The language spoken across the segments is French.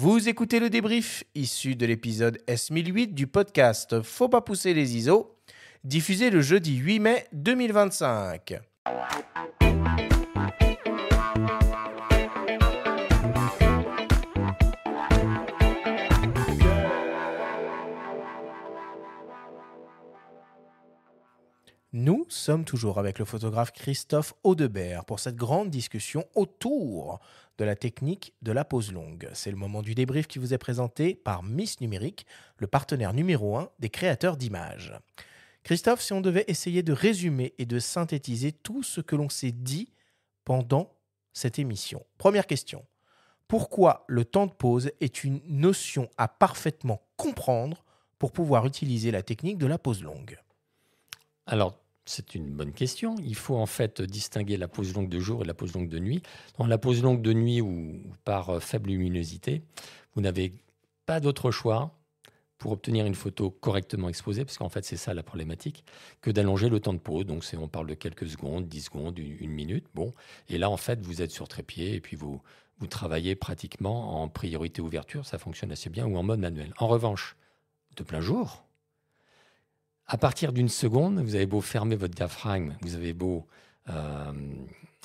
Vous écoutez le débrief issu de l'épisode S1008 du podcast Faut pas pousser les ISO, diffusé le jeudi 8 mai 2025. Nous sommes toujours avec le photographe Christophe Audebert pour cette grande discussion autour de la technique de la pose longue. C'est le moment du débrief qui vous est présenté par Miss Numérique, le partenaire numéro 1 des créateurs d'images. Christophe, si on devait essayer de résumer et de synthétiser tout ce que l'on s'est dit pendant cette émission. Première question. Pourquoi le temps de pause est une notion à parfaitement comprendre pour pouvoir utiliser la technique de la pose longue ? Alors, c'est une bonne question. Il faut en fait distinguer la pose longue de jour et la pose longue de nuit. Dans la pose longue de nuit ou par faible luminosité, vous n'avez pas d'autre choix pour obtenir une photo correctement exposée, parce qu'en fait c'est ça la problématique, que d'allonger le temps de pause. Donc on parle de quelques secondes, 10 secondes, une minute. Bon. Et là en fait vous êtes sur trépied et puis vous travaillez pratiquement en priorité ouverture, ça fonctionne assez bien, ou en mode manuel. En revanche, de plein jour, à partir d'une seconde, vous avez beau fermer votre diaphragme, vous avez beau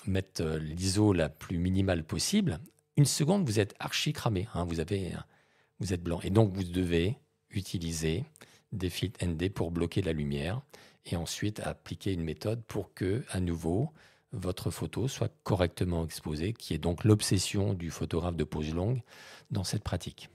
mettre l'ISO la plus minimale possible, une seconde, vous êtes archi cramé, hein, vous êtes blanc. Et donc, vous devez utiliser des filtres ND pour bloquer la lumière et ensuite appliquer une méthode pour que, à nouveau, votre photo soit correctement exposée, qui est donc l'obsession du photographe de pose longue dans cette pratique.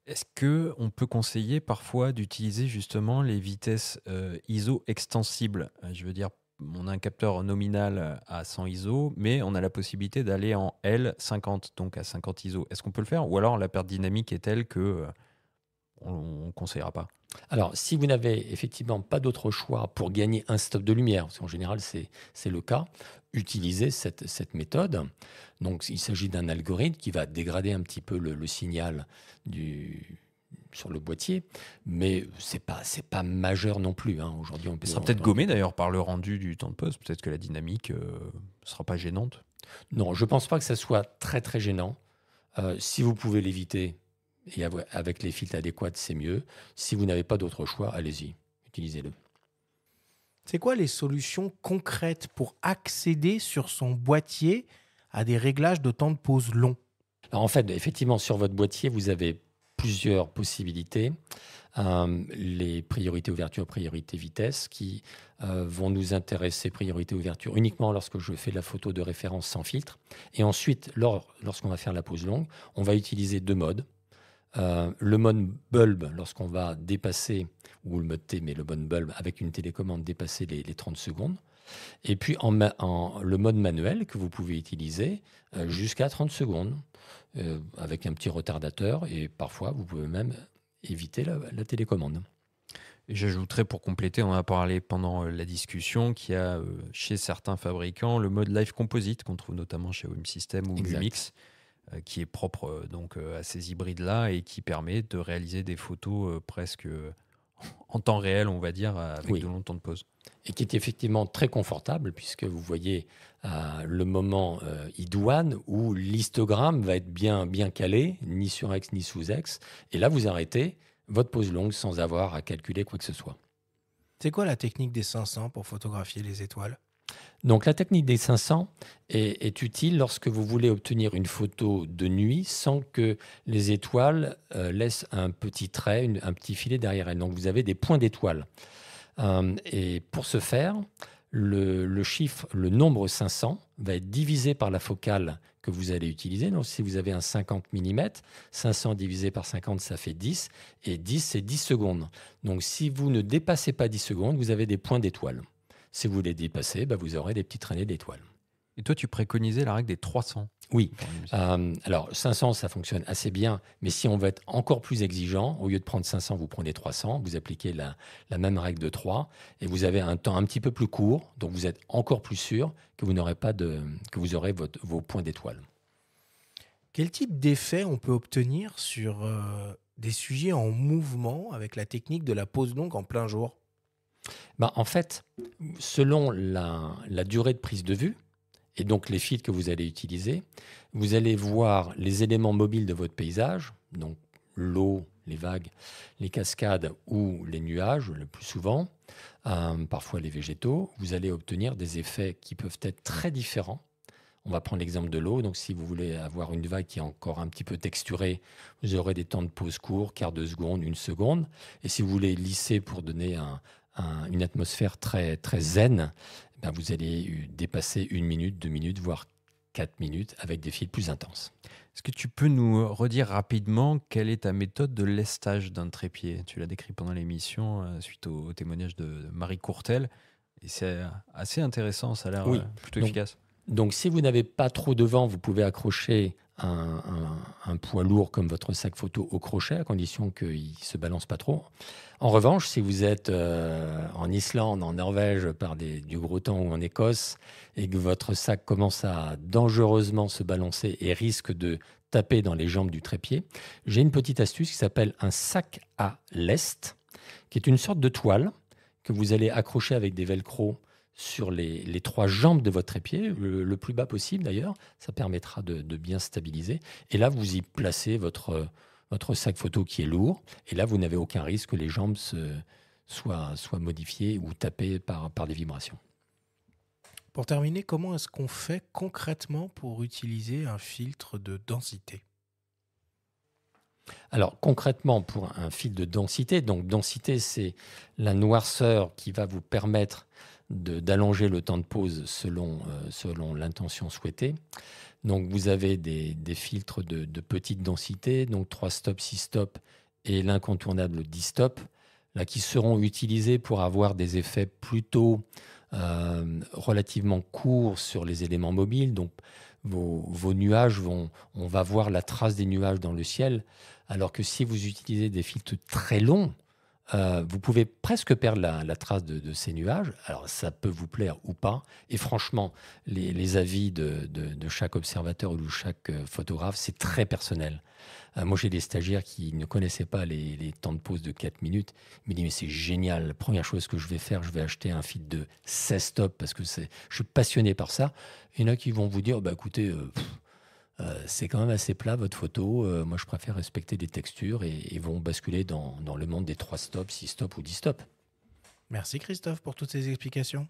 Est-ce qu'on peut conseiller parfois d'utiliser justement les vitesses ISO extensibles ? Je veux dire, on a un capteur nominal à 100 ISO, mais on a la possibilité d'aller en L50, donc à 50 ISO. Est-ce qu'on peut le faire ? Ou alors la perte dynamique est telle que on ne conseillera pas ? Alors, si vous n'avez effectivement pas d'autre choix pour gagner un stop de lumière, parce qu'en général c'est le cas, utilisez cette méthode. Donc, il s'agit d'un algorithme qui va dégrader un petit peu le signal sur le boîtier, mais c'est pas majeur non plus. Hein. Aujourd'hui, Ça sera peut-être gommé d'ailleurs par le rendu du temps de pause. Peut-être que la dynamique ne sera pas gênante. Non, je ne pense pas que ça soit très très gênant. Si vous pouvez l'éviter, et avec les filtres adéquats, c'est mieux. Si vous n'avez pas d'autre choix, allez-y, utilisez-le. C'est quoi les solutions concrètes pour accéder sur son boîtier à des réglages de temps de pause long ? Alors en fait, effectivement, sur votre boîtier, vous avez plusieurs possibilités. Les priorités ouverture, priorité vitesse, qui vont nous intéresser, priorité ouverture, uniquement lorsque je fais la photo de référence sans filtre. Et ensuite, lorsqu'on va faire la pose longue, on va utiliser deux modes. Le mode bulb, lorsqu'on va dépasser, ou le mode T, mais le mode bulb, avec une télécommande, dépasser les 30 secondes. Et puis le mode manuel que vous pouvez utiliser jusqu'à 30 secondes, avec un petit retardateur, et parfois vous pouvez même éviter la télécommande. Et j'ajouterais pour compléter, on a parlé pendant la discussion qu'il y a chez certains fabricants le mode Live Composite qu'on trouve notamment chez OM System ou Lumix, qui est propre donc à ces hybrides-là et qui permet de réaliser des photos presque en temps réel, on va dire, avec de longs temps de pause. Et qui est effectivement très confortable, puisque vous voyez le moment idoine où l'histogramme va être bien calé, ni sur X ni sous X. Et là, vous arrêtez votre pose longue sans avoir à calculer quoi que ce soit. C'est quoi la technique des 500 pour photographier les étoiles ? Donc la technique des 500 est utile lorsque vous voulez obtenir une photo de nuit sans que les étoiles laissent un petit trait, un petit filet derrière elles. Donc vous avez des points d'étoiles. Et pour ce faire, le nombre 500 va être divisé par la focale que vous allez utiliser. Donc si vous avez un 50 mm, 500 divisé par 50, ça fait 10. Et 10, c'est 10 secondes. Donc si vous ne dépassez pas 10 secondes, vous avez des points d'étoiles. Si vous les dépassez, vous aurez des petites traînées d'étoiles. Et toi, tu préconisais la règle des 300 ? Oui. Alors, 500, ça fonctionne assez bien. Mais si on veut être encore plus exigeant, au lieu de prendre 500, vous prenez 300. Vous appliquez la même règle de 3. Et vous avez un temps un petit peu plus court. Donc, vous êtes encore plus sûr que vous aurez vos points d'étoiles. Quel type d'effet on peut obtenir sur des sujets en mouvement avec la technique de la pose longue en plein jour ? En fait, selon la durée de prise de vue Et donc, les filtres que vous allez utiliser, vous allez voir les éléments mobiles de votre paysage, donc l'eau, les vagues, les cascades ou les nuages, le plus souvent, parfois les végétaux. Vous allez obtenir des effets qui peuvent être très différents. On va prendre l'exemple de l'eau. Donc, si vous voulez avoir une vague qui est encore un petit peu texturée, vous aurez des temps de pause courts, quart de seconde, 1 seconde. Et si vous voulez lisser pour donner une atmosphère très, très zen, ben vous allez dépasser 1 minute, 2 minutes, voire 4 minutes avec des fils plus intenses. Est-ce que tu peux nous redire rapidement quelle est ta méthode de lestage d'un trépied? Tu l'as décrit pendant l'émission suite au témoignage de Marie Courtel. Et c'est assez intéressant, ça a l'air plutôt efficace. Donc, si vous n'avez pas trop de vent, vous pouvez accrocher un poids lourd comme votre sac photo au crochet, à condition qu'il ne se balance pas trop. En revanche, si vous êtes en Islande, en Norvège, du gros temps ou en Écosse, et que votre sac commence à dangereusement se balancer et risque de taper dans les jambes du trépied, j'ai une petite astuce qui s'appelle un sac à lest, qui est une sorte de toile que vous allez accrocher avec des velcro sur les 3 jambes de votre trépied, le plus bas possible d'ailleurs. Ça permettra de bien stabiliser. Et là, vous y placez votre sac photo qui est lourd. Et là, vous n'avez aucun risque que les jambes soient modifiées ou tapées par des vibrations. Pour terminer, comment est-ce qu'on fait concrètement pour utiliser un filtre de densité ? Alors concrètement, pour un filtre de densité, donc densité, c'est la noirceur qui va vous permettre d'allonger le temps de pause selon l'intention souhaitée. Donc vous avez des filtres de petite densité, donc 3 stops, 6 stops et l'incontournable 10 stops, là, qui seront utilisés pour avoir des effets plutôt relativement courts sur les éléments mobiles. Donc vos nuages on va voir la trace des nuages dans le ciel, alors que si vous utilisez des filtres très longs, vous pouvez presque perdre la trace de ces nuages. Alors, ça peut vous plaire ou pas. Et franchement, les avis de chaque observateur ou de chaque photographe, c'est très personnel. Moi, j'ai des stagiaires qui ne connaissaient pas les temps de pause de 4 minutes. Ils me disent, mais c'est génial. La première chose que je vais faire, je vais acheter un filtre de 16 stops parce que je suis passionné par ça. Il y en a qui vont vous dire, bah, écoutez... c'est quand même assez plat votre photo. Moi, je préfère respecter des textures et vont basculer dans le monde des 3 stops, 6 stops ou 10 stops. Merci Christophe pour toutes ces explications.